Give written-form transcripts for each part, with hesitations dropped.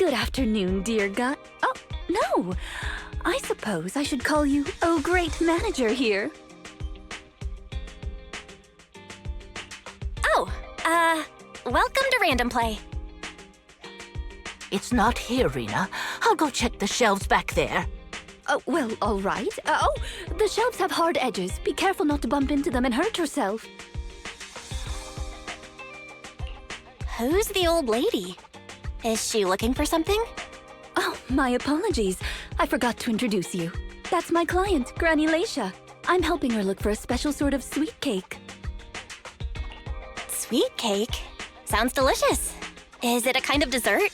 Good afternoon, dear God. Oh, no. I suppose I should call you, oh, great manager here. Welcome to Random Play. It's not here, Rina. I'll go check the shelves back there. Oh, well, all right. Oh, the shelves have hard edges. Be careful not to bump into them and hurt yourself. Who's the old lady? Is she looking for something? Oh, my apologies. I forgot to introduce you. That's my client, Granny Laisha. I'm helping her look for a special sort of sweet cake. Sweet cake? Sounds delicious. Is it a kind of dessert?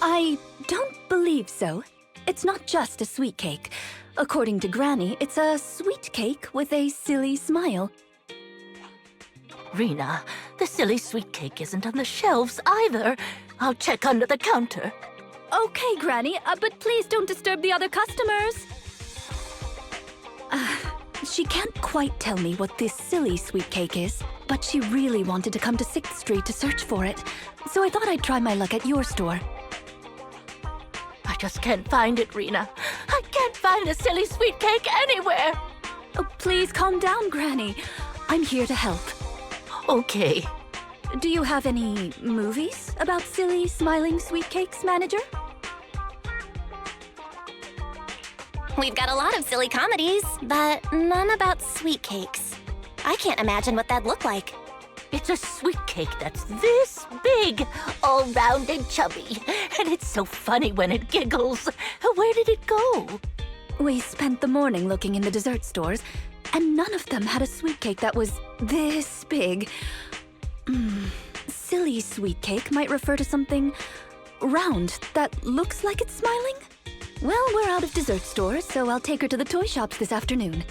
I don't believe so. It's not just a sweet cake. According to Granny, it's a sweet cake with a silly smile. Rina, the silly sweet cake isn't on the shelves either. I'll check under the counter. Okay, Granny, but please don't disturb the other customers. She can't quite tell me what this silly sweet cake is, but she really wanted to come to 6th Street to search for it, so I thought I'd try my luck at your store. I just can't find it, Rina. I can't find the silly sweet cake anywhere. Oh, please calm down, Granny. I'm here to help. Okay. Do you have any movies about silly, smiling sweet cakes, manager? We've got a lot of silly comedies, but none about sweet cakes. I can't imagine what that'd look like. It's a sweet cake that's this big, all round and chubby. And it's so funny when it giggles. Where did it go? We spent the morning looking in the dessert stores, and none of them had a sweet cake that was this big. Silly sweet cake might refer to something round that looks like it's smiling? Well, we're out of dessert stores, so I'll take her to the toy shops this afternoon.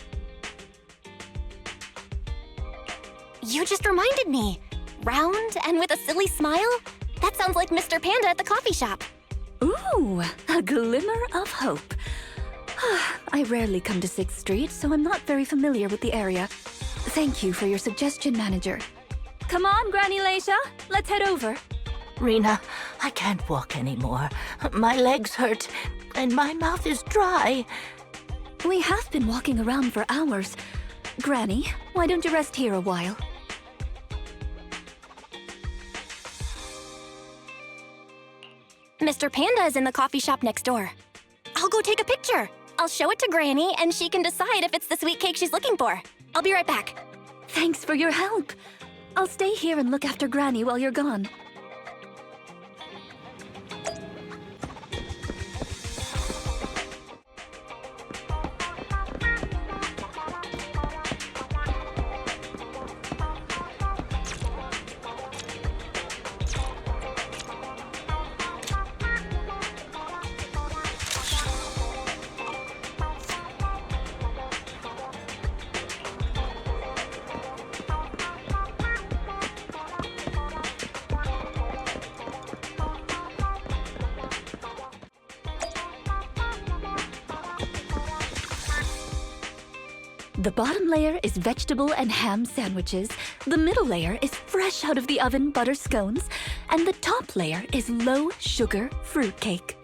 You just reminded me. Round and with a silly smile? That sounds like Mr. Panda at the coffee shop. Ooh, a glimmer of hope. I rarely come to 6th Street, so I'm not very familiar with the area. Thank you for your suggestion, manager. Come on, Granny Laisha. Let's head over. Rina, I can't walk anymore. My legs hurt, and my mouth is dry. We have been walking around for hours. Granny, why don't you rest here a while? Mr. Panda is in the coffee shop next door. I'll go take a picture. I'll show it to Granny, and she can decide if it's the sweet cake she's looking for. I'll be right back. Thanks for your help. I'll stay here and look after Granny while you're gone. The bottom layer is vegetable and ham sandwiches, the middle layer is fresh out of the oven butter scones, and the top layer is low-sugar fruitcake.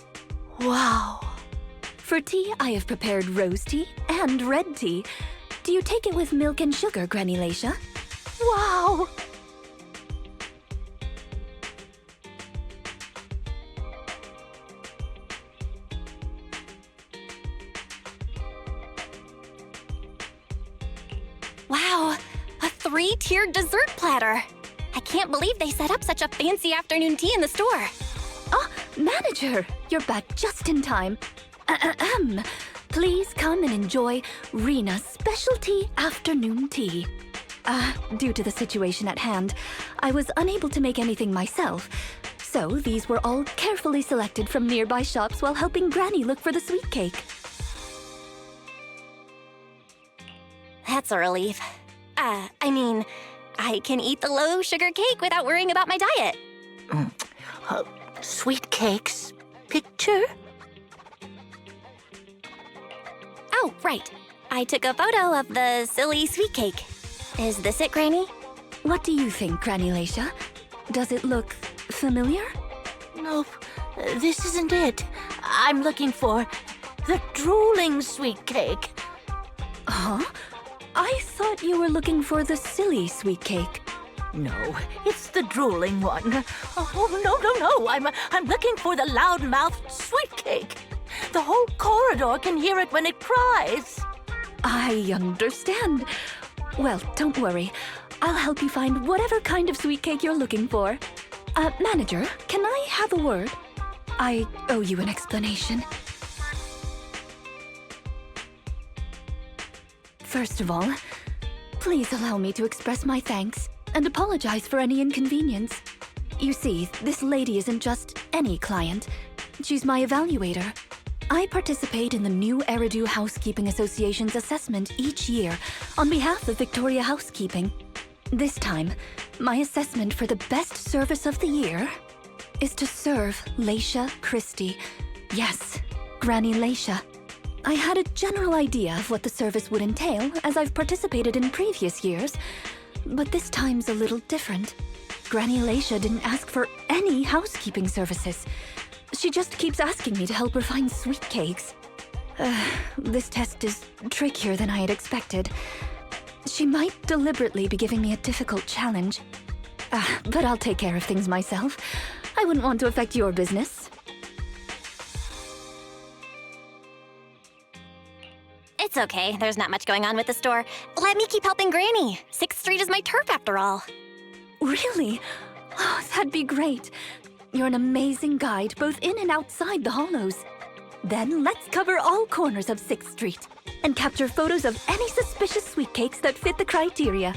Wow. For tea, I have prepared rose tea and red tea. Do you take it with milk and sugar, Granny Laisha? Wow. Wow, a 3-tiered dessert platter. I can't believe they set up such a fancy afternoon tea in the store. Oh, manager, you're back just in time. Please come and enjoy Rina's specialty afternoon tea. Due to the situation at hand, I was unable to make anything myself, so these were all carefully selected from nearby shops while helping Granny look for the sweet cake. That's a relief. I can eat the low-sugar cake without worrying about my diet. Sweet cakes picture? Oh, right. I took a photo of the silly sweet cake. Is this it, Granny? What do you think, Granny Laisha? Does it look familiar? Nope, This isn't it. I'm looking for the drooling sweet cake. Huh? I thought you were looking for the silly sweet cake. No, it's the drooling one. Oh, no. I'm looking for the loud-mouthed sweet cake. The whole corridor can hear it when it cries. I understand. Well, don't worry. I'll help you find whatever kind of sweet cake you're looking for. Manager, can I have a word? I owe you an explanation. First of all, please allow me to express my thanks and apologize for any inconvenience. You see, this lady isn't just any client. She's my evaluator. I participate in the new Eridu Housekeeping Association's assessment each year on behalf of Victoria Housekeeping. This time, my assessment for the best service of the year is to serve Leisha Christie. Yes, Granny Leisha. I had a general idea of what the service would entail as I've participated in previous years, but this time's a little different. Granny Leisha didn't ask for any housekeeping services. She just keeps asking me to help her find sweet cakes. This test is trickier than I had expected. She might deliberately be giving me a difficult challenge. But I'll take care of things myself. I wouldn't want to affect your business. It's okay. There's not much going on with the store. Let me keep helping Granny. 6th Street is my turf after all. Really? Oh, that'd be great. You're an amazing guide, both in and outside the hollows. Then let's cover all corners of 6th Street and capture photos of any suspicious sweet cakes that fit the criteria.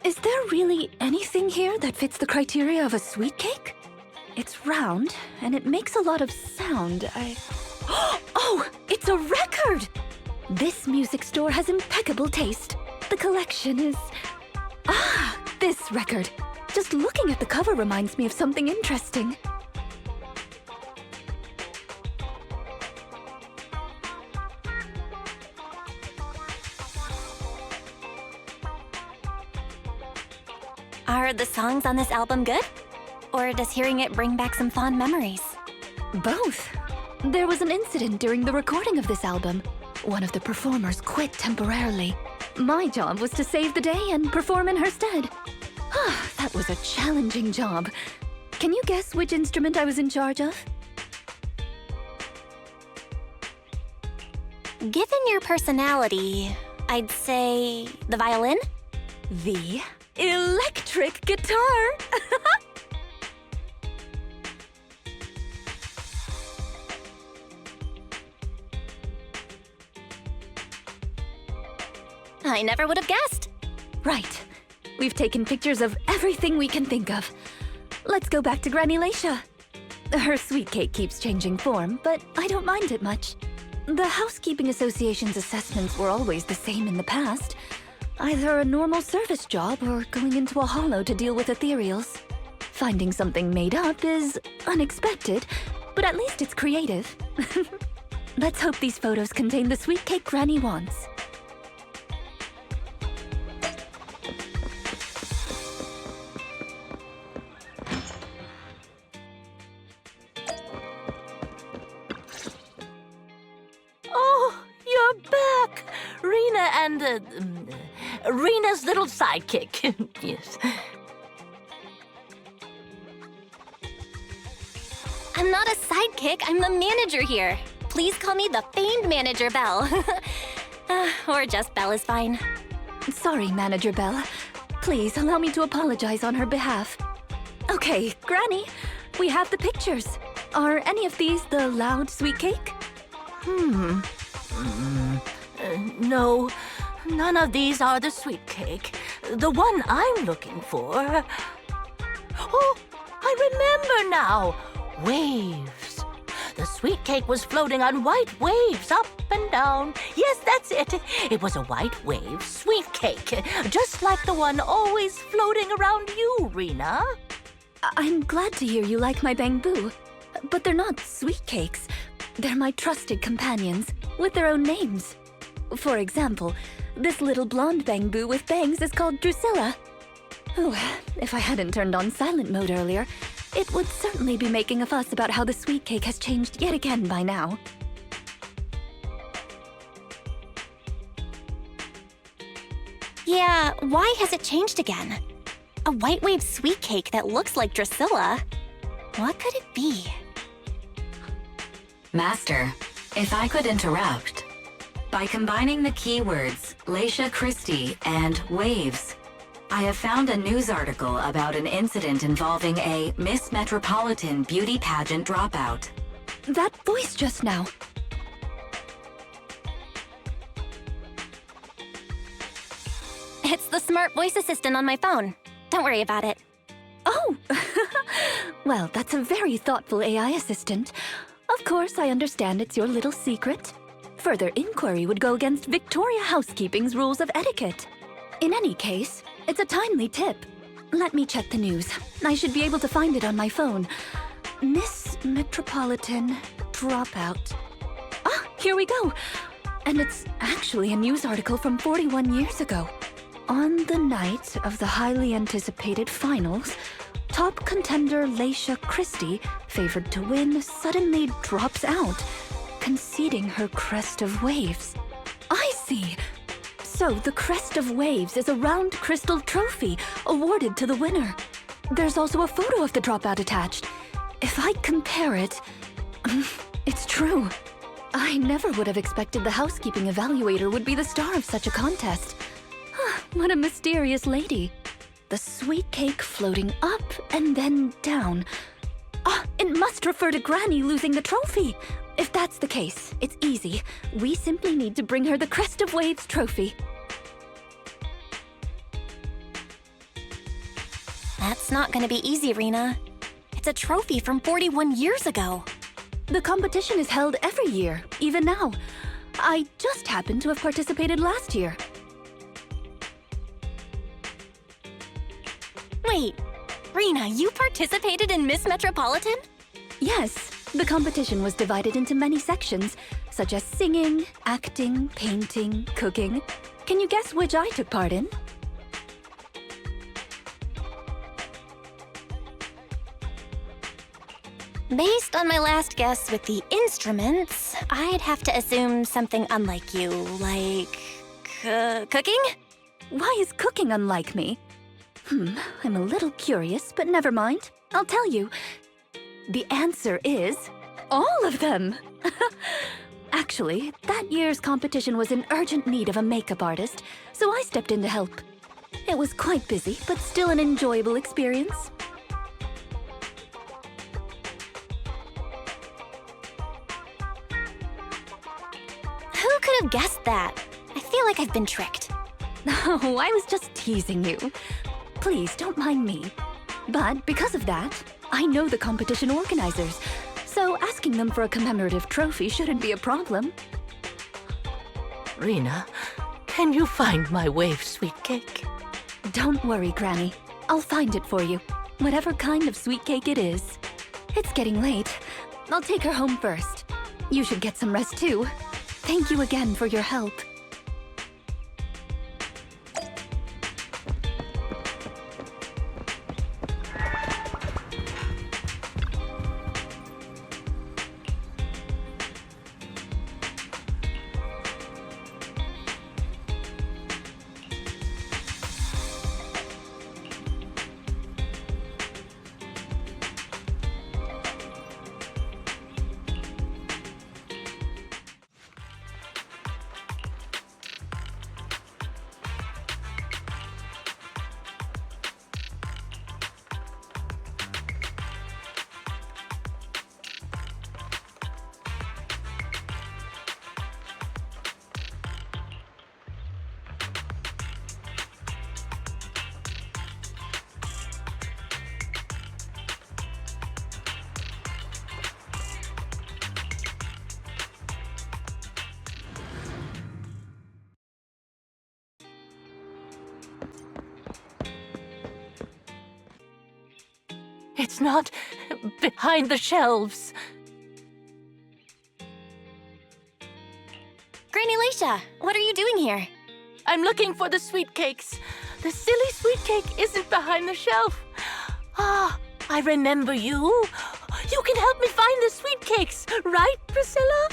Is there really anything here that fits the criteria of a sweet cake? It's round, and it makes a lot of sound. Oh, it's a record! This music store has impeccable taste. The collection is... Ah, this record. Just looking at the cover reminds me of something interesting. Are the songs on this album good? Or does hearing it bring back some fond memories? Both. There was an incident during the recording of this album. One of the performers quit temporarily. My job was to save the day and perform in her stead. That was a challenging job. Can you guess which instrument I was in charge of? Given your personality, I'd say the violin? The electric guitar! I never would have guessed. Right. We've taken pictures of everything we can think of. Let's go back to Granny Laisha. Her sweet cake keeps changing form, but I don't mind it much. The Housekeeping Association's assessments were always the same in the past. Either a normal service job or going into a hollow to deal with ethereals. Finding something made up is unexpected, but at least it's creative. Let's hope these photos contain the sweet cake Granny wants. Oh, you're back! Rina and, Rina's little sidekick. Yes. I'm not a sidekick, I'm the manager here. Please call me the famed manager Belle. Or just Belle is fine. Sorry, Manager Belle. Please allow me to apologize on her behalf. Okay, Granny, we have the pictures. Are any of these the loud sweet cake? No, none of these are the sweet cake. The one I'm looking for... Oh, I remember now! Waves. The sweet cake was floating on white waves up and down. Yes, that's it. It was a white wave sweet cake, just like the one always floating around you, Rina. I'm glad to hear you like my bamboo, but they're not sweet cakes. They're my trusted companions, with their own names. For example, this little blonde bamboo with bangs is called Drusilla. Oh, if I hadn't turned on silent mode earlier, it would certainly be making a fuss about how the sweet cake has changed yet again by now. Yeah, why has it changed again? A white wave sweet cake that looks like Drusilla? What could it be? Master, if I could interrupt. By combining the keywords DchristR and waves, I have found a news article about an incident involving a Miss Metropolitan beauty pageant dropout. That voice just now. It's the smart voice assistant on my phone. Don't worry about it. Oh! Well, that's a very thoughtful AI assistant. Of course, I understand it's your little secret. Further inquiry would go against Victoria Housekeeping's rules of etiquette. In any case, it's a timely tip. Let me check the news. I should be able to find it on my phone. Miss Metropolitan dropout. Ah, here we go. And it's actually a news article from 41 years ago. On the night of the highly anticipated finals, top contender DchristR, favored to win, suddenly drops out, conceding her crest of waves. I see. So the crest of waves is a round crystal trophy awarded to the winner. There's also a photo of the dropout attached. If I compare it, it's true. I never would have expected the housekeeping evaluator would be the star of such a contest. What a mysterious lady. The sweet cake floating up and then down. It must refer to Granny losing the trophy. If that's the case, it's easy. We simply need to bring her the Crest of Waves trophy. That's not gonna be easy, Rina. It's a trophy from 41 years ago. The competition is held every year, even now. I just happened to have participated last year. Wait, Rina, you participated in Miss Metropolitan? Yes, the competition was divided into many sections, such as singing, acting, painting, cooking. Can you guess which I took part in? Based on my last guess with the instruments, I'd have to assume something unlike you, like... cooking? Why is cooking unlike me? I'm a little curious, but never mind. I'll tell you. The answer is all of them. Actually, that year's competition was in urgent need of a makeup artist, so I stepped in to help. It was quite busy, but still an enjoyable experience. Who could have guessed that? I feel like I've been tricked. Oh, I was just teasing you. Please, don't mind me. But because of that, I know the competition organizers, so asking them for a commemorative trophy shouldn't be a problem. Rina, can you find my wave sweet cake? Don't worry, Granny. I'll find it for you, whatever kind of sweet cake it is. It's getting late. I'll take her home first. You should get some rest too. Thank you again for your help. It's not behind the shelves. Granny Leisha, what are you doing here? I'm looking for the sweet cakes. The silly sweet cake isn't behind the shelf. Ah, I remember you. You can help me find the sweet cakes, right, Priscilla?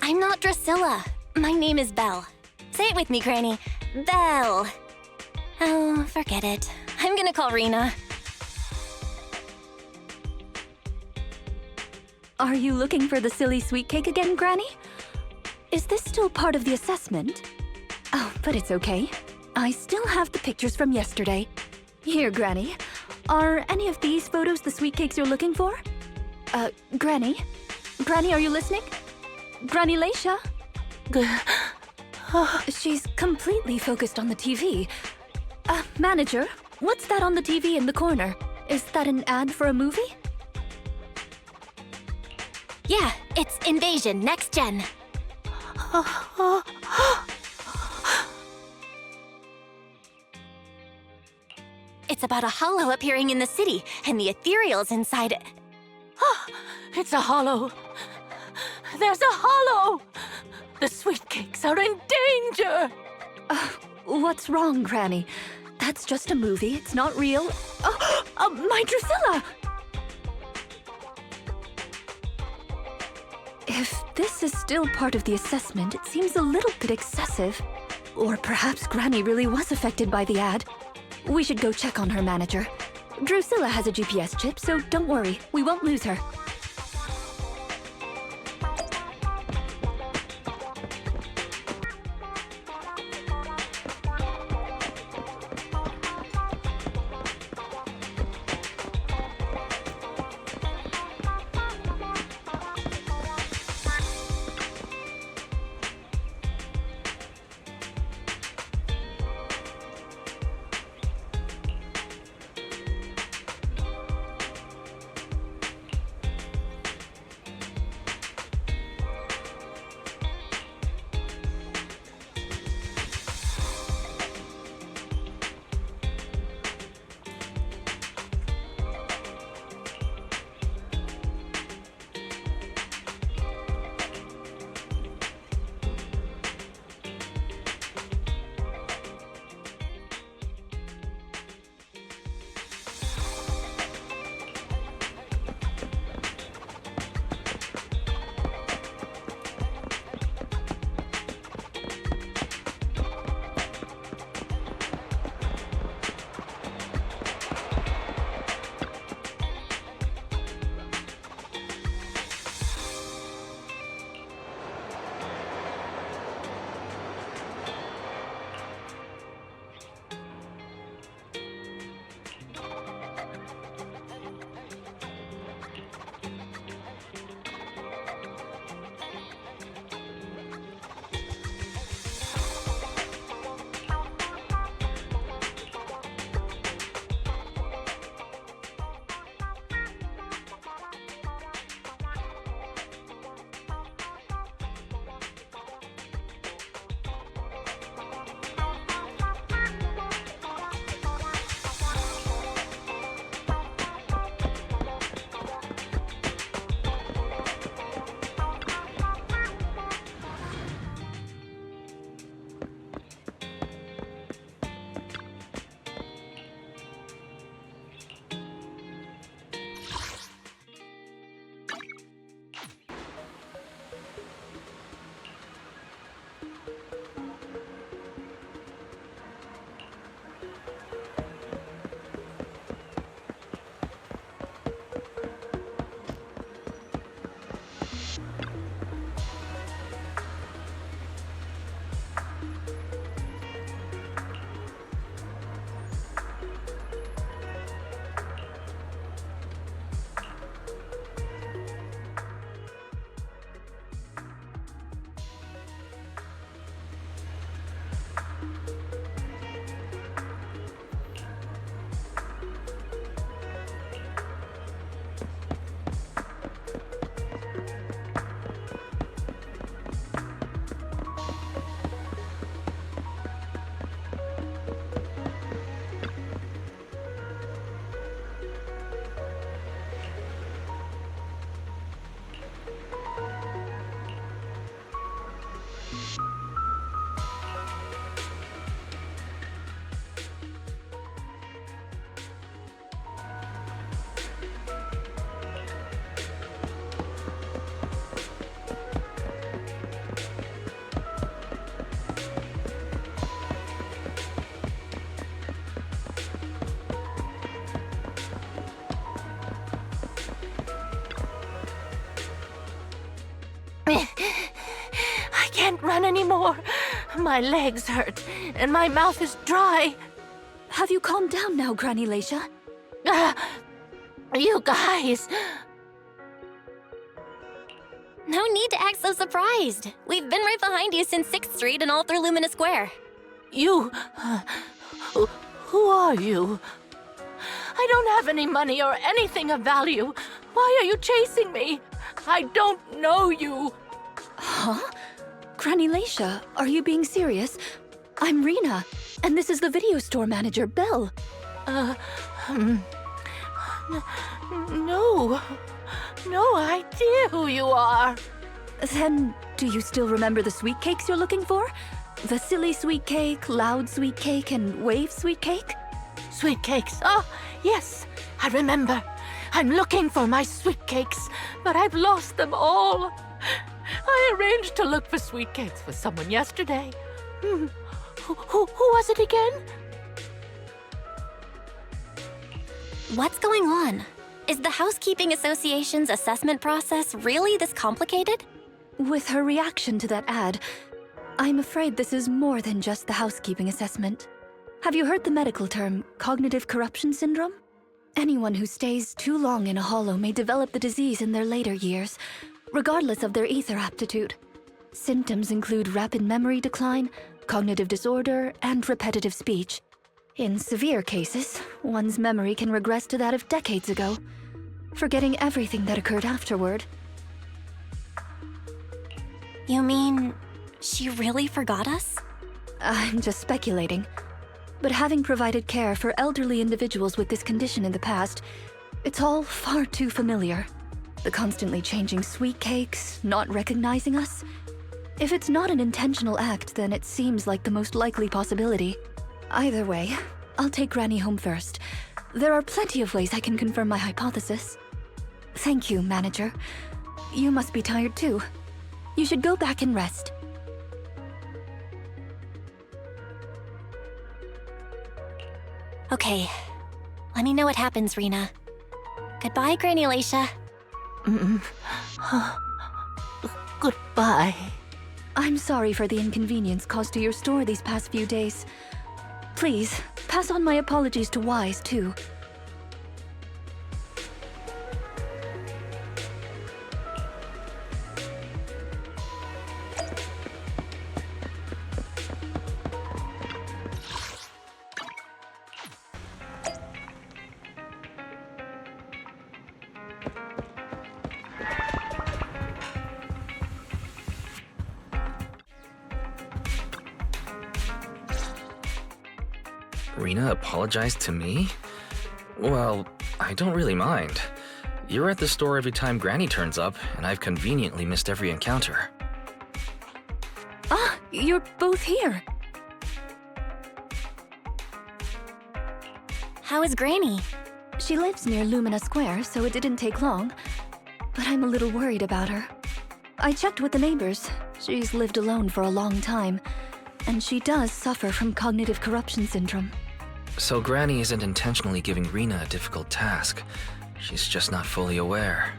I'm not Drusilla. My name is Belle. Say it with me, Granny. Belle. Oh, forget it. I'm gonna call Rina. Are you looking for the silly sweet cake again, Granny? Is this still part of the assessment? Oh, but it's okay. I still have the pictures from yesterday. Here, Granny. Are any of these photos the sweet cakes you're looking for? Granny? Granny, are you listening? Granny Leisha? She's completely focused on the TV. Manager, what's that on the TV in the corner? Is that an ad for a movie? Yeah, it's Invasion Next Gen. It's about a hollow appearing in the city, and the ethereals inside it. It's a hollow. There's a hollow. The sweet cakes are in danger. What's wrong, Granny? That's just a movie, it's not real. My Drusilla! If this is still part of the assessment, it seems a little bit excessive. Or perhaps Granny really was affected by the ad. We should go check on her, manager. Drusilla has a GPS chip, so don't worry, we won't lose her. I can't run anymore. My legs hurt, and my mouth is dry. Have you calmed down now, Granny Leisha? You guys. No need to act so surprised. We've been right behind you since 6th Street and all through Lumina Square. You. Who are you? I don't have any money or anything of value. Why are you chasing me? I don't know you. Huh? Granny Leisha, are you being serious? I'm Rina, and this is the video store manager, Belle. No. No idea who you are. Then, do you still remember the sweet cakes you're looking for? The silly sweet cake, loud sweet cake, and wave sweet cake? Sweet cakes. Oh, yes, I remember. I'm looking for my sweet cakes, but I've lost them all. I arranged to look for sweet cakes with someone yesterday. Who was it again? What's going on? Is the Housekeeping Association's assessment process really this complicated? With her reaction to that ad, I'm afraid this is more than just the housekeeping assessment. Have you heard the medical term, cognitive corruption syndrome? Anyone who stays too long in a hollow may develop the disease in their later years, regardless of their ether aptitude. Symptoms include rapid memory decline, cognitive disorder, and repetitive speech. In severe cases, one's memory can regress to that of decades ago, forgetting everything that occurred afterward. You mean she really forgot us? I'm just speculating. But having provided care for elderly individuals with this condition in the past, it's all far too familiar. The constantly changing sweet cakes, not recognizing us. If it's not an intentional act, then it seems like the most likely possibility. Either way, I'll take Granny home first. There are plenty of ways I can confirm my hypothesis. Thank you, Manager. You must be tired too. You should go back and rest. Okay. Let me know what happens, Rina. Goodbye, Granny Leisha. Goodbye. I'm sorry for the inconvenience caused to your store these past few days. Please, pass on my apologies to Wise, too. Rina apologized to me? Well, I don't really mind. You're at the store every time Granny turns up, and I've conveniently missed every encounter. Ah, you're both here. How is Granny? She lives near Lumina Square, so it didn't take long. But I'm a little worried about her. I checked with the neighbors. She's lived alone for a long time, and she does suffer from cognitive corruption syndrome. So Granny isn't intentionally giving Rina a difficult task. She's just not fully aware.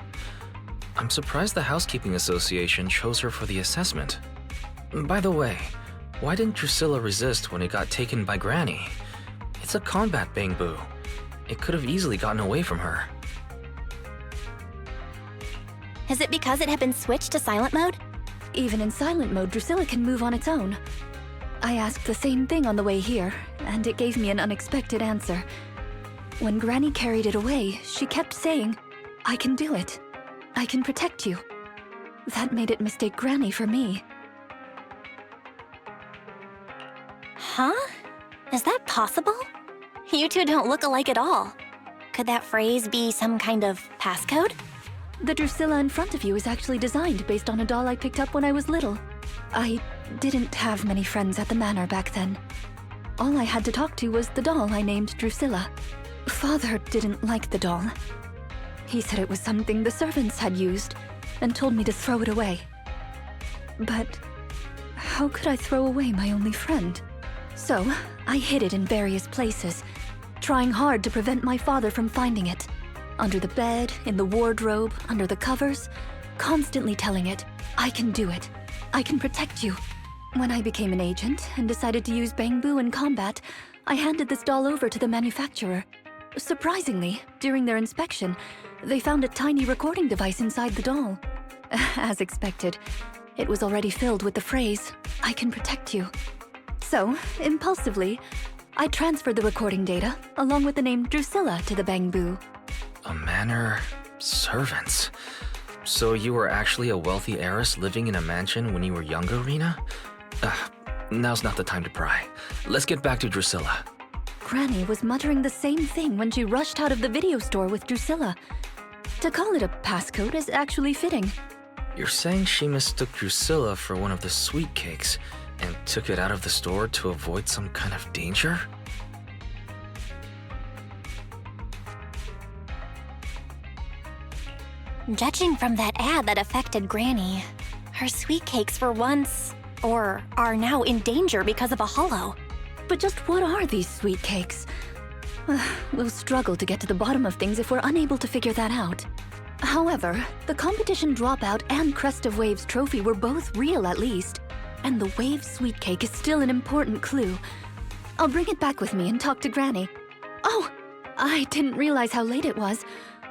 I'm surprised the Housekeeping Association chose her for the assessment. By the way, why didn't Drusilla resist when it got taken by Granny? It's a combat bangbu. It could have easily gotten away from her. Is it because it had been switched to silent mode? Even in silent mode, Drusilla can move on its own. I asked the same thing on the way here, and it gave me an unexpected answer. When Granny carried it away, she kept saying, "I can do it. I can protect you." That made it mistake Granny for me. Huh? Is that possible? You two don't look alike at all. Could that phrase be some kind of passcode? The Drusilla in front of you is actually designed based on a doll I picked up when I was little. I didn't have many friends at the manor back then. All I had to talk to was the doll I named Drusilla. Father didn't like the doll. He said it was something the servants had used and told me to throw it away. But how could I throw away my only friend? So I hid it in various places, trying hard to prevent my father from finding it. Under the bed, in the wardrobe, under the covers, constantly telling it, "I can do it. I can protect you." When I became an agent and decided to use Bangbu in combat, I handed this doll over to the manufacturer. Surprisingly, during their inspection, they found a tiny recording device inside the doll. As expected, it was already filled with the phrase, "I can protect you." So, impulsively, I transferred the recording data, along with the name Drusilla, to the Bangbu. A manor, servants. So you were actually a wealthy heiress living in a mansion when you were younger, Rina? Now's not the time to pry. Let's get back to Drusilla. Granny was muttering the same thing when she rushed out of the video store with Drusilla. To call it a passcode is actually fitting. You're saying she mistook Drusilla for one of the sweet cakes and took it out of the store to avoid some kind of danger? Judging from that ad that affected Granny, her sweet cakes were once, or are now in danger because of a hollow. But just what are these sweet cakes? We'll struggle to get to the bottom of things if we're unable to figure that out. However, the competition dropout and Crest of Waves trophy were both real at least, and the Wave sweet cake is still an important clue. I'll bring it back with me and talk to Granny. Oh, I didn't realize how late it was.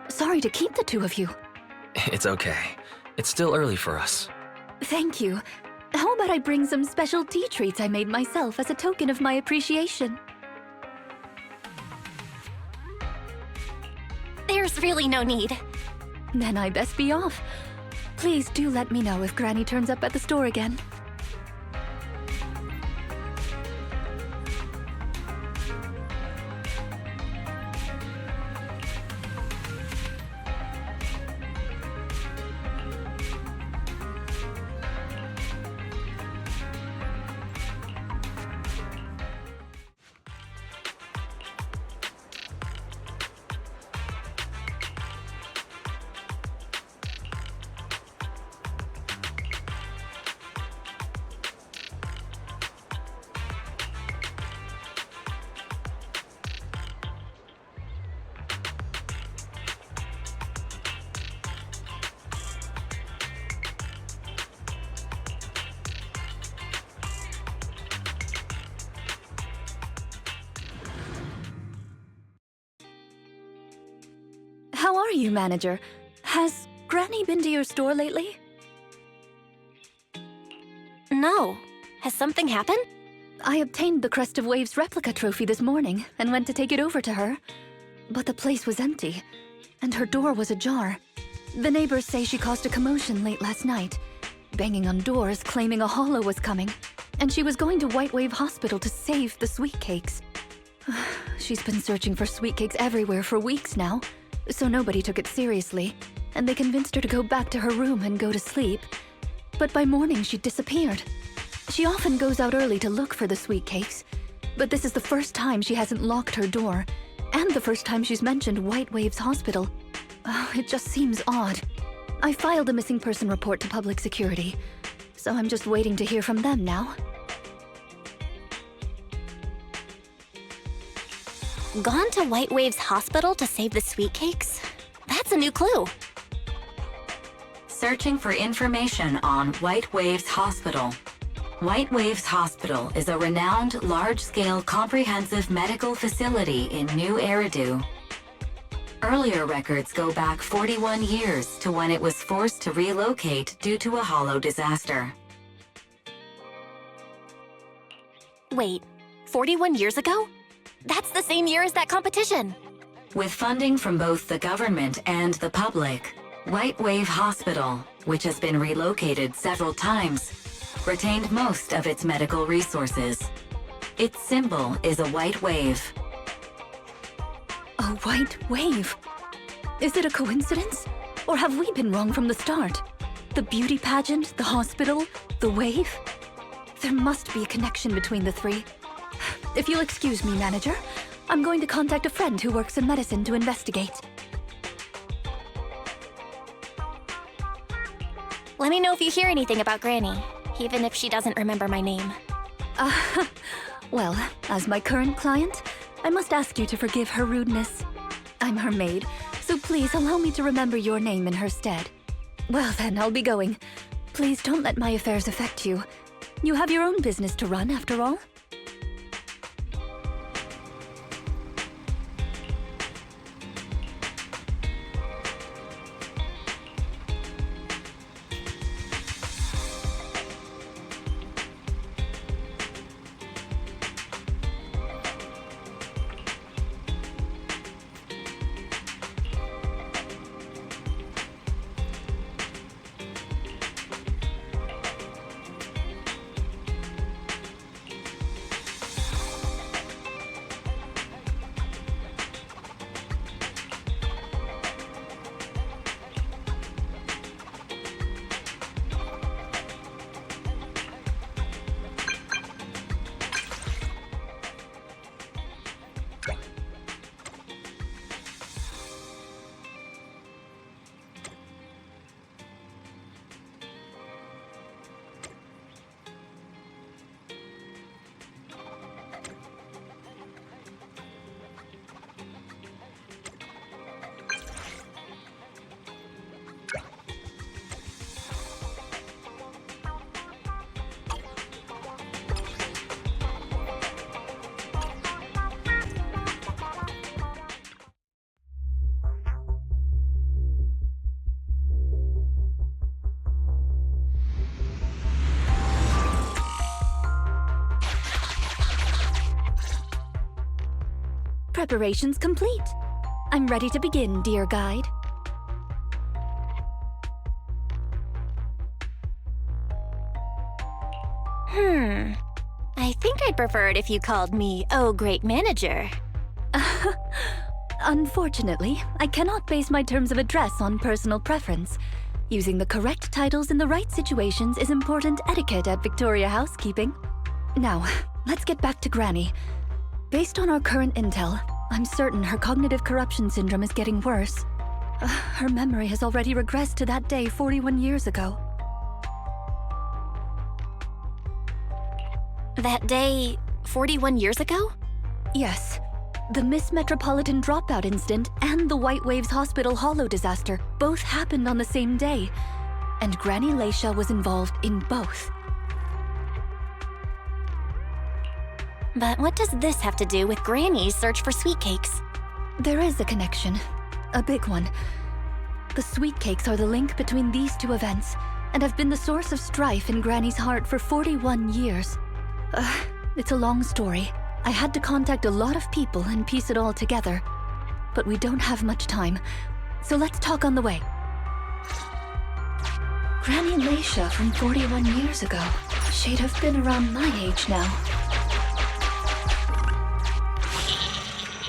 Sorry to keep the two of you. It's okay. It's still early for us. Thank you. How about I bring some special tea treats I made myself as a token of my appreciation? There's really no need. Then I best be off. Please do let me know if Granny turns up at the store again. How are you, manager? Has Granny been to your store lately? No. Has something happened? I obtained the Crest of Waves replica trophy this morning and went to take it over to her. But the place was empty, and her door was ajar. The neighbors say she caused a commotion late last night, banging on doors claiming a hollow was coming, and she was going to White Wave Hospital to save the sweet cakes. She's been searching for sweet cakes everywhere for weeks now, so nobody took it seriously, and they convinced her to go back to her room and go to sleep. But by morning, she disappeared. She often goes out early to look for the sweet cakes, but this is the first time she hasn't locked her door, and the first time she's mentioned White Waves Hospital. It just seems odd. I filed a missing person report to public security, so I'm just waiting to hear from them now. Gone to White Waves Hospital to save the sweet cakes? That's a new clue. Searching for information on White Waves Hospital. White Waves Hospital is a renowned large-scale comprehensive medical facility in New Eridu. Earlier records go back 41 years to when it was forced to relocate due to a hollow disaster. Wait, 41 years ago? That's the same year as that competition. With funding from both the government and the public, White Wave Hospital, which has been relocated several times, retained most of its medical resources. Its symbol is a white wave. A white wave? Is it a coincidence? Or have we been wrong from the start? The beauty pageant, the hospital, the wave? There must be a connection between the three. If you'll excuse me, manager, I'm going to contact a friend who works in medicine to investigate. Let me know if you hear anything about Granny, even if she doesn't remember my name. Well, as my current client, I must ask you to forgive her rudeness. I'm her maid, so please allow me to remember your name in her stead. Well then, I'll be going. Please don't let my affairs affect you. You have your own business to run, after all. Preparations complete. I'm ready to begin, dear guide. I think I'd prefer it if you called me, oh, great manager. Unfortunately, I cannot base my terms of address on personal preference. Using the correct titles in the right situations is important etiquette at Victoria Housekeeping. Now, let's get back to Granny. Based on our current intel, I'm certain her cognitive corruption syndrome is getting worse. Her memory has already regressed to that day 41 years ago. That day, 41 years ago? Yes. The Miss Metropolitan dropout incident and the White Waves Hospital Hollow disaster both happened on the same day, and Granny Leisha was involved in both. But what does this have to do with Granny's search for sweet cakes? There is a connection. A big one. The sweet cakes are the link between these two events, and have been the source of strife in Granny's heart for 41 years. It's a long story. I had to contact a lot of people and piece it all together. But we don't have much time, so let's talk on the way. Granny Leisha from 41 years ago. She'd have been around my age now.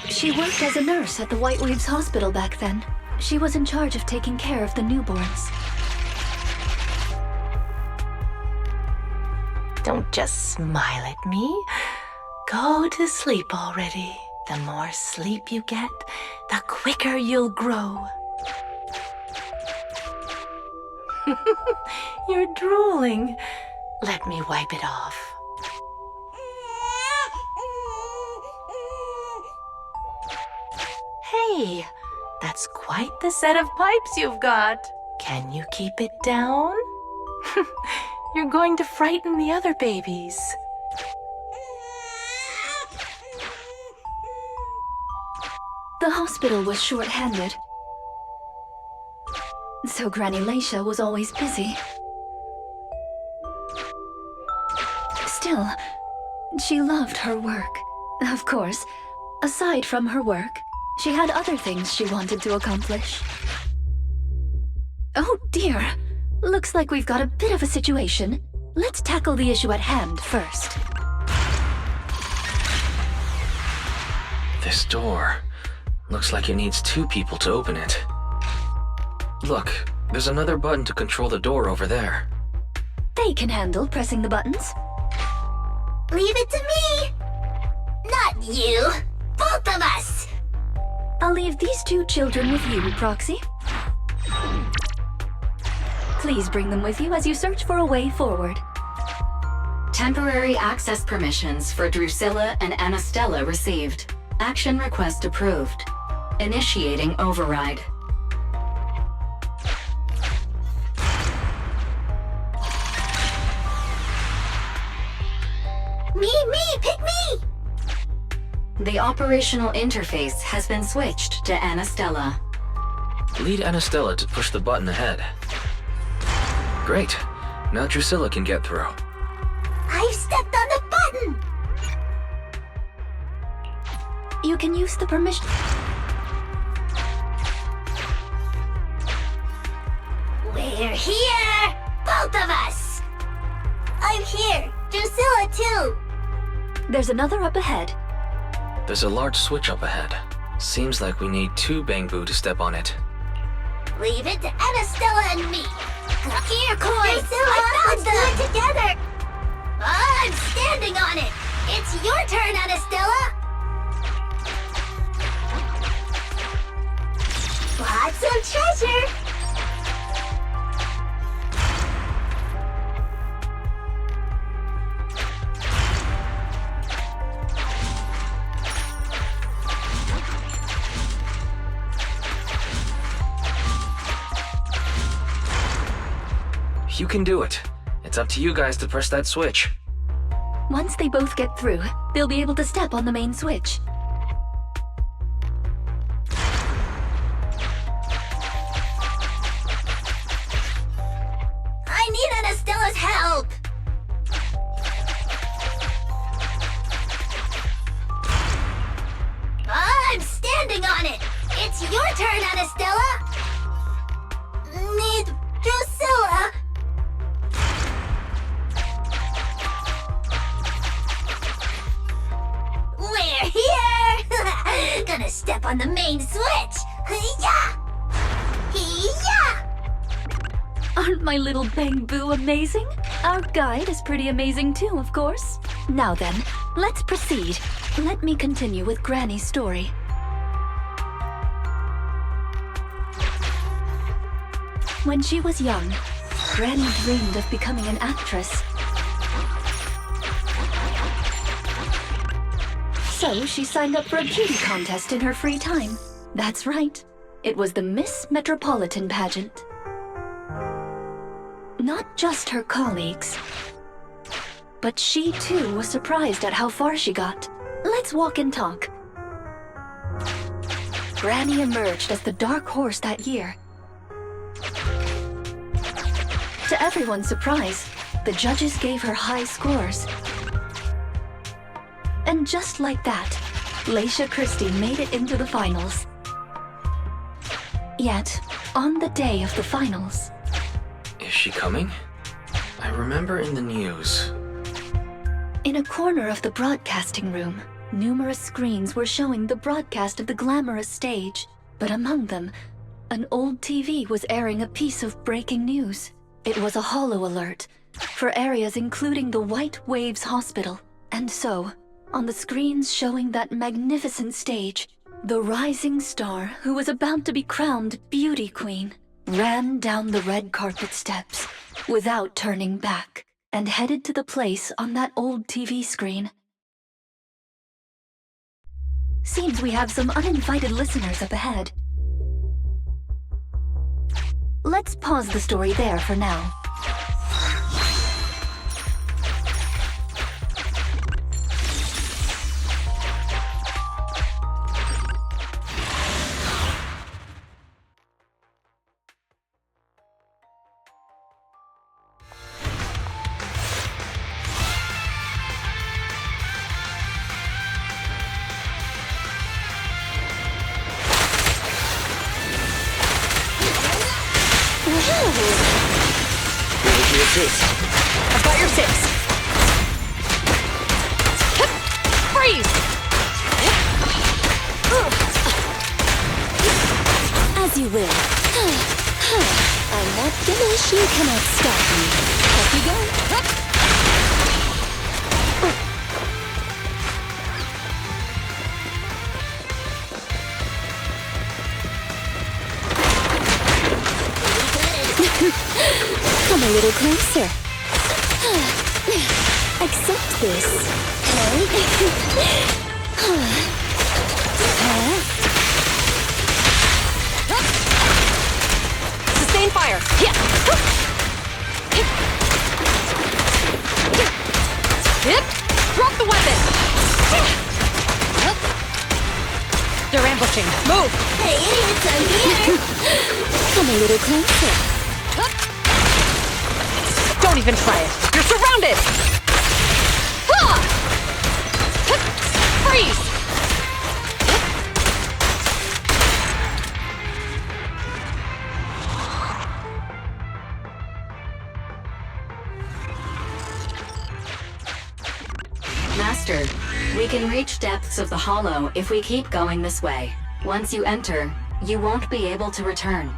She worked as a nurse at the White Waves Hospital back then. She was in charge of taking care of the newborns. Don't just smile at me. Go to sleep already. The more sleep you get, the quicker you'll grow. You're drooling. Let me wipe it off. Hey, that's quite the set of pipes you've got. Can you keep it down? You're going to frighten the other babies. The hospital was short-handed, so Granny Leisha was always busy. Still, She loved her work. Of course, aside from her work, she had other things she wanted to accomplish. Oh dear! Looks like we've got a bit of a situation. Let's tackle the issue at hand first. This door looks like it needs 2 people to open it. Look, there's another button to control the door over there. They can handle pressing the buttons. Leave it to me! Not you! Both of us! I'll leave these 2 children with you, Proxy. Please bring them with you as you search for a way forward. Temporary access permissions for Drusilla and Anastella received. Action request approved. Initiating override. Me, pick me! The operational interface has been switched to Anastella. Lead Anastella to push the button ahead. Great. Now Drusilla can get through. I've stepped on the button! You can use the permission... We're here! Both of us! I'm here! Drusilla too! There's another up ahead. There's a large switch up ahead. Seems like we need 2 Bangbu to step on it. Leave it to Anastella and me! Here, Koi! Let's do it together! I'm standing on it! It's your turn, Anastella! Lots of treasure! You can do it. It's up to you guys to press that switch. Once they both get through, they'll be able to step on the main switch. I need Anastella's help! I'm standing on it! It's your turn, Anastella! Need Drusilla! We're here! Gonna step on the main switch! Yeah! Yeah! Aren't my little Bangbu amazing? Our guide is pretty amazing too, of course. Now then, let's proceed. Let me continue with Granny's story. When she was young, Granny dreamed of becoming an actress. So she signed up for a beauty contest in her free time. That's right. It was the Miss Metropolitan pageant. Not just her colleagues, but she too was surprised at how far she got. Let's walk and talk. Granny emerged as the dark horse that year. To everyone's surprise, the judges gave her high scores. And just like that, DchristR made it into the finals. Yet, on the day of the finals... Is she coming? I remember in the news. In a corner of the broadcasting room, numerous screens were showing the broadcast of the glamorous stage. But among them, an old TV was airing a piece of breaking news. It was a holo alert for areas including the White Waves Hospital. And so, on the screens showing that magnificent stage, the rising star who was about to be crowned beauty queen ran down the red carpet steps without turning back and headed to the place on that old TV screen. Seems we have some uninvited listeners up ahead. Let's pause the story there for now. pieces. I've got your 6. Freeze! As you will. I'm not finished. You cannot stop me. Off you go. Come a little closer. Accept this. Sustain fire. Yeah. Drop the weapon. They're ambushing. Move. Hey, idiots, I'm here! Come a little closer. Don't even try it. You're surrounded. Freeze. Master, we can reach depths of the hollow if we keep going this way. Once you enter, you won't be able to return.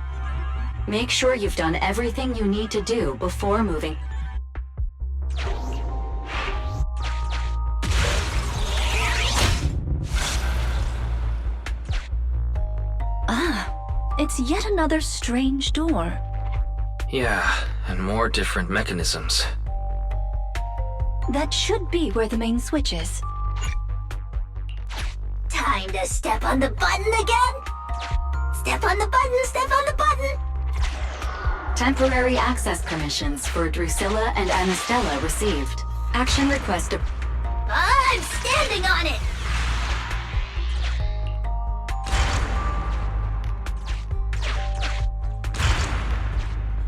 Make sure you've done everything you need to do before moving. It's yet another strange door. Yeah, and more different mechanisms. That should be where the main switch is. Time to step on the button again? Step on the button, step on the button! Temporary access permissions for Drusilla and Anastella received. Action request. I'm standing on it!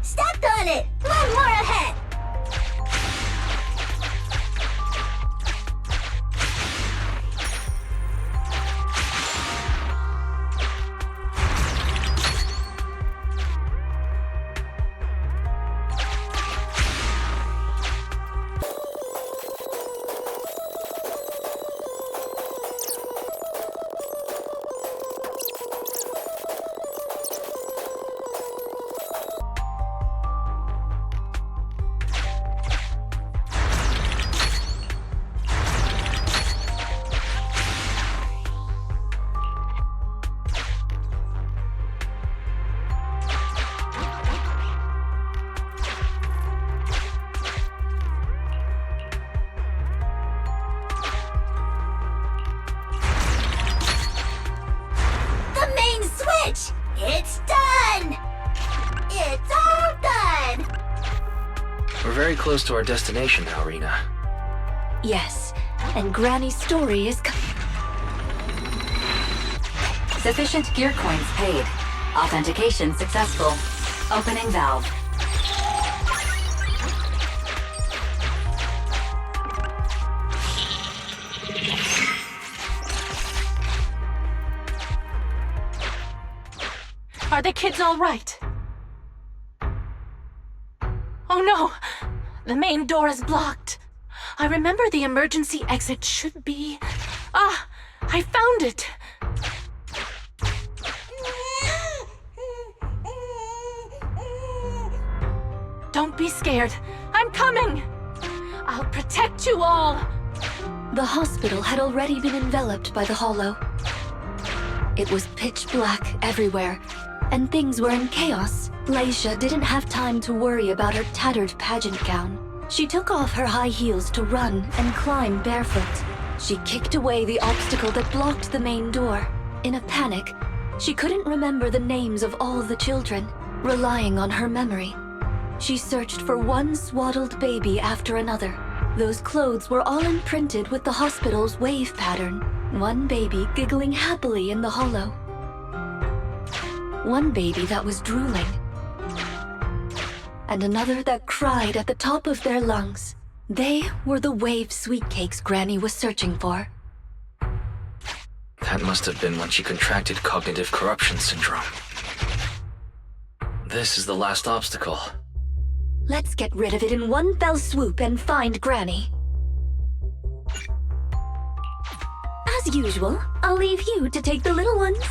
Stepped on it! One more ahead! It's done! It's all done! We're very close to our destination now, Rina. Yes, and Granny's story is Sufficient gear coins paid. Authentication successful. Opening valve. Are the kids all right? Oh no! The main door is blocked. I remember the emergency exit should be... Ah! I found it! Don't be scared. I'm coming! I'll protect you all! The hospital had already been enveloped by the hollow. It was pitch black everywhere, and things were in chaos. Leisha didn't have time to worry about her tattered pageant gown. She took off her high heels to run and climb barefoot. She kicked away the obstacle that blocked the main door. In a panic, she couldn't remember the names of all the children. Relying on her memory, she searched for one swaddled baby after another. Those clothes were all imprinted with the hospital's wave pattern. One baby giggling happily in the hollow. One baby that was drooling. And another that cried at the top of their lungs. They were the wave sweet cakes Granny was searching for. That must have been when she contracted cognitive corruption syndrome. This is the last obstacle. Let's get rid of it in one fell swoop and find Granny. As usual, I'll leave you to take the little ones.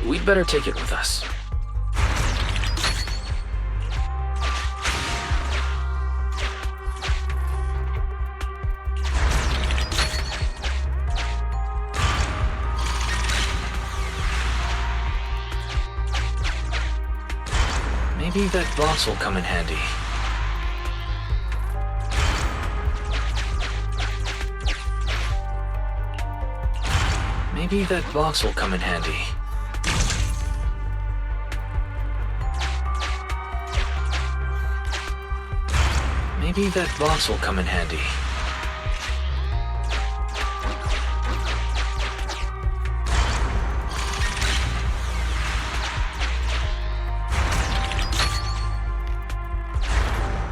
We'd better take it with us. Maybe that box will come in handy. Maybe that box will come in handy. Maybe that box will come in handy.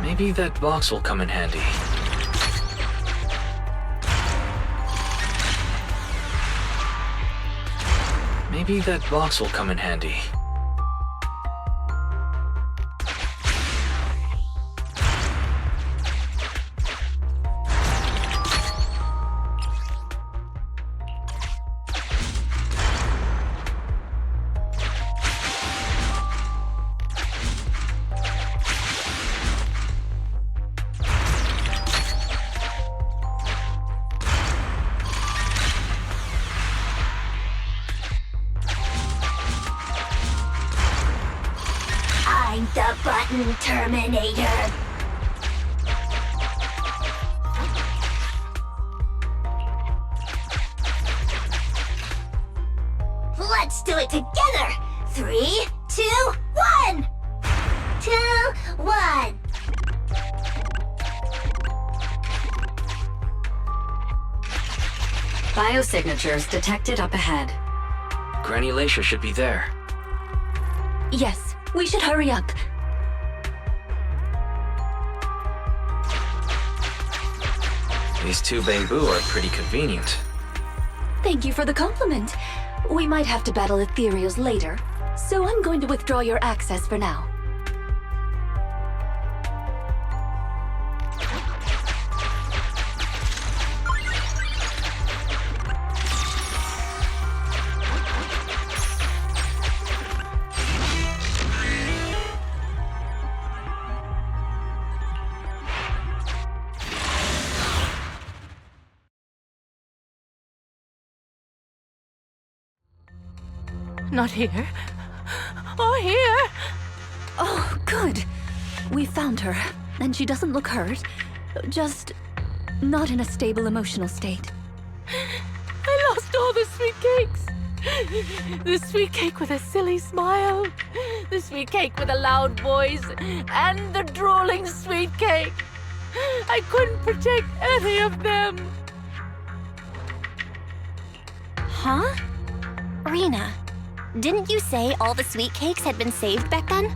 Maybe that box will come in handy. Maybe that box will come in handy. I'm the Button Terminator. Let's do it together. 3, 2, 1. 2, 1. Biosignatures detected up ahead. Granny Leisha should be there. Yes, we should hurry up. These two bamboo are pretty convenient. Thank you for the compliment. We might have to battle ethereals later, so I'm going to withdraw your access for now. Not here. Or here. Oh, good. We found her, and she doesn't look hurt. Just not in a stable emotional state. I lost all the sweet cakes. The sweet cake with a silly smile. The sweet cake with a loud voice. And the drooling sweet cake. I couldn't protect any of them. Huh? Rina, didn't you say all the sweet cakes had been saved back then?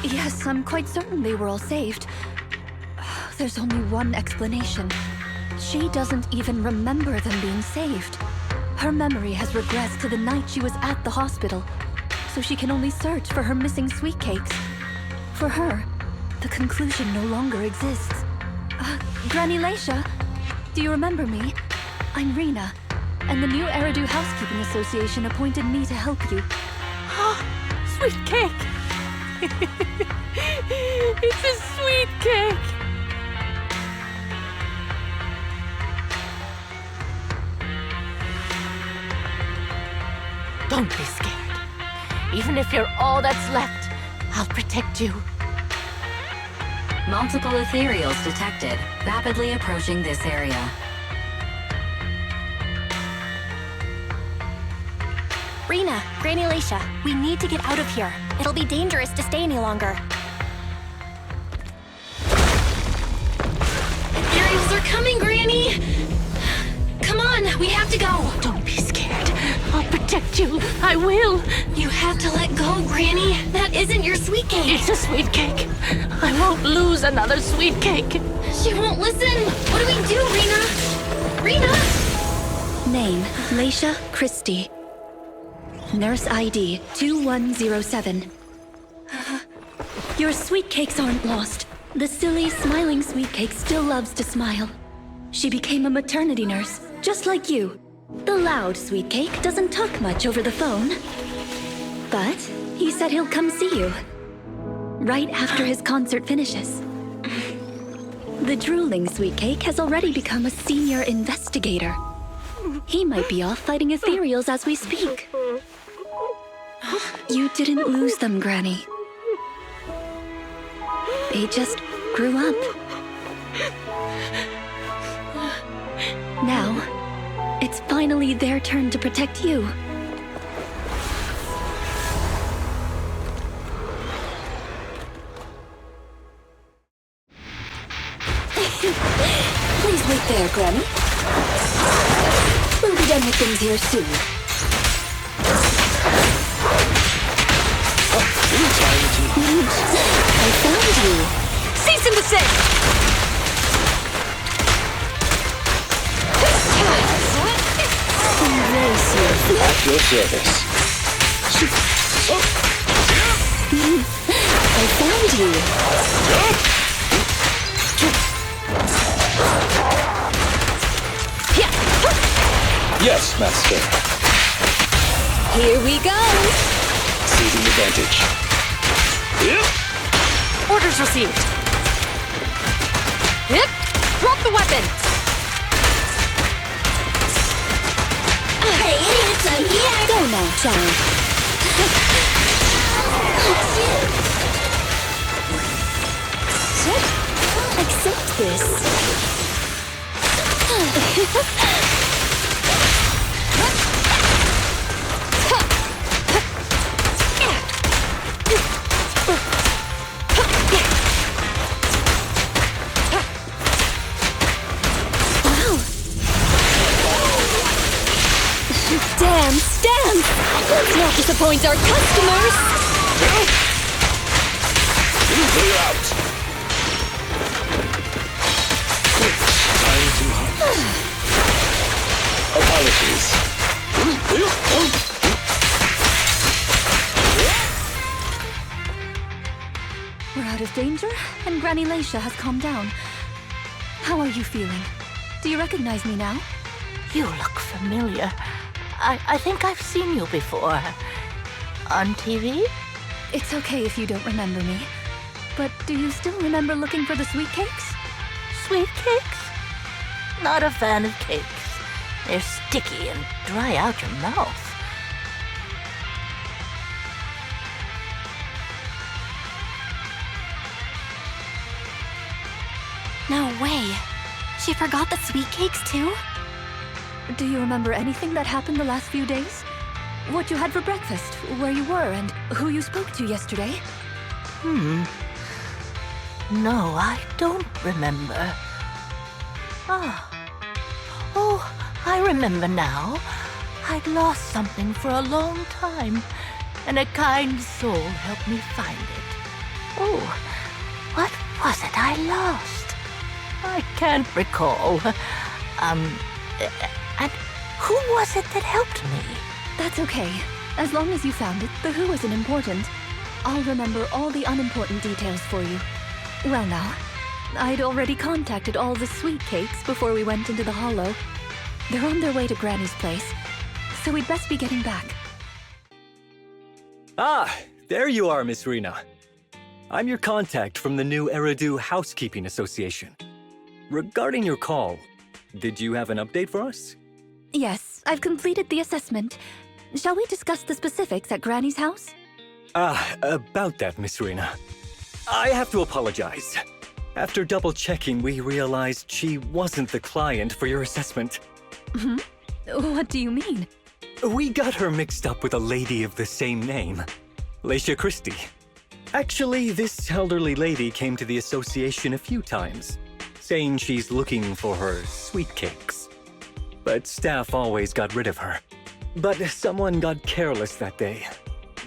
Yes, I'm quite certain they were all saved. There's only one explanation. She doesn't even remember them being saved. Her memory has regressed to the night she was at the hospital, so she can only search for her missing sweet cakes. For her, the conclusion no longer exists. Granny Leisha, do you remember me? I'm Rina, and the new Eridu Housekeeping Association appointed me to help you. Sweet cake. It's a sweet cake. Don't be scared. Even if you're all that's left, I'll protect you. Multiple ethereals detected, rapidly approaching this area. Rina, Granny Leisha, we need to get out of here. It'll be dangerous to stay any longer. Ethereals are coming, Granny! Come on, we have to go! Don't be scared. I'll protect you. I will. You have to let go, Granny. That isn't your sweet cake. It's a sweet cake. I won't lose another sweet cake. She won't listen. What do we do, Rina? Rina? Name, Leisha Christie. Nurse ID 2107. Your sweet cakes aren't lost. The silly, smiling sweet cake still loves to smile. She became a maternity nurse, just like you. The loud sweet cake doesn't talk much over the phone. But he said he'll come see you. Right after his concert finishes. The drooling sweet cake has already become a senior investigator. He might be off fighting ethereals as we speak. You didn't lose them, Granny. They just grew up. Now, it's finally their turn to protect you. Please wait there, Granny. We'll be done with things here soon. I found you. Cease and desist! Embrace your At your service. I found you. Yes, Master. Here we go. Seizing advantage. Orders received. Hip! Drop the weapon! Hey, idiots, I'm here! Go now, child. Accept this. Dance, dance! Let's not disappoint our customers! Clear out. Time to hunt. Apologies. We're out of danger, and Granny Leisha has calmed down. How are you feeling? Do you recognize me now? You look familiar. I think I've seen you before. On TV? It's okay if you don't remember me. But do you still remember looking for the sweet cakes? Sweet cakes? Not a fan of cakes. They're sticky and dry out your mouth. No way. She forgot the sweet cakes too? Do you remember anything that happened the last few days? What you had for breakfast, where you were, and who you spoke to yesterday? No, I don't remember. Oh, I remember now. I'd lost something for a long time, and a kind soul helped me find it. Oh, what was it I lost? I can't recall. And who was it that helped me? That's okay. As long as you found it, the who isn't important. I'll remember all the unimportant details for you. Well now, I'd already contacted all the sweet cakes before we went into the hollow. They're on their way to Granny's place, so we'd best be getting back. Ah, there you are, Miss Rina. I'm your contact from the new Eridu Housekeeping Association. Regarding your call, did you have an update for us? Yes, I've completed the assessment. Shall we discuss the specifics at Granny's house? About that, Miss Rina. I have to apologize. After double-checking, we realized she wasn't the client for your assessment. What do you mean? We got her mixed up with a lady of the same name, DchristR. Actually, this elderly lady came to the association a few times, saying she's looking for her sweet cakes. But staff always got rid of her. But someone got careless that day.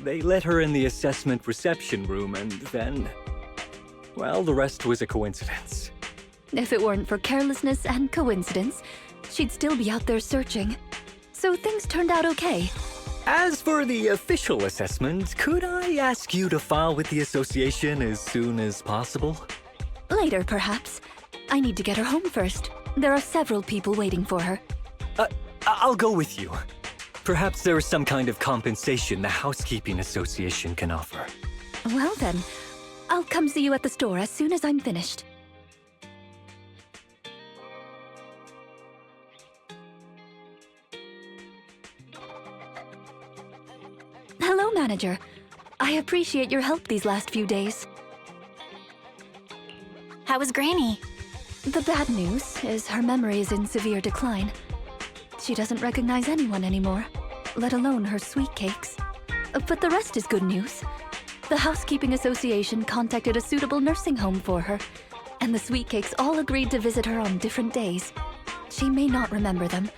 They let her in the assessment reception room and then... well, the rest was a coincidence. If it weren't for carelessness and coincidence, she'd still be out there searching. So things turned out okay. As for the official assessment, could I ask you to file with the association as soon as possible? Later, perhaps. I need to get her home first. There are several people waiting for her. I'll go with you. Perhaps there is some kind of compensation the Housekeeping Association can offer. Well then, I'll come see you at the store as soon as I'm finished. Hello, Manager. I appreciate your help these last few days. How was Granny? The bad news is her memory is in severe decline. She doesn't recognize anyone anymore, let alone her sweet cakes. But the rest is good news. The Housekeeping Association contacted a suitable nursing home for her, and the sweet cakes all agreed to visit her on different days. She may not remember them,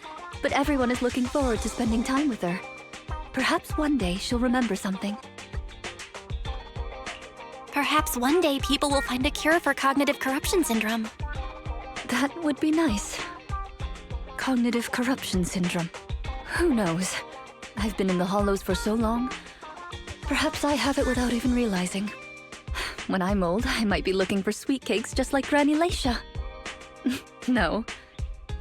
but everyone is looking forward to spending time with her. Perhaps one day she'll remember something. Perhaps one day people will find a cure for cognitive corruption syndrome. That would be nice. Cognitive corruption syndrome. Who knows? I've been in the Hollows for so long. Perhaps I have it without even realizing. When I'm old, I might be looking for sweet cakes just like Granny Leisha. No.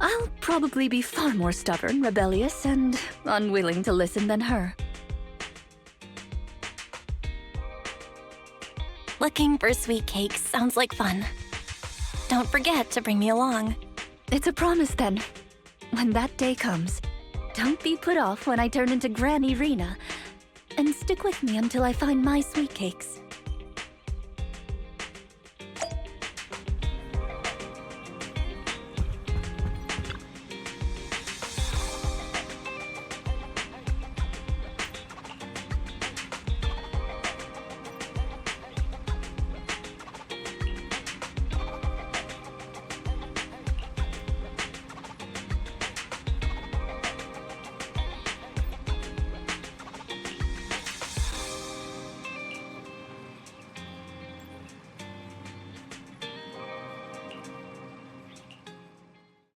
I'll probably be far more stubborn, rebellious, and unwilling to listen than her. Looking for sweet cakes sounds like fun. Don't forget to bring me along. It's a promise then. When that day comes, don't be put off when I turn into Granny Rina. And stick with me until I find my sweet cakes.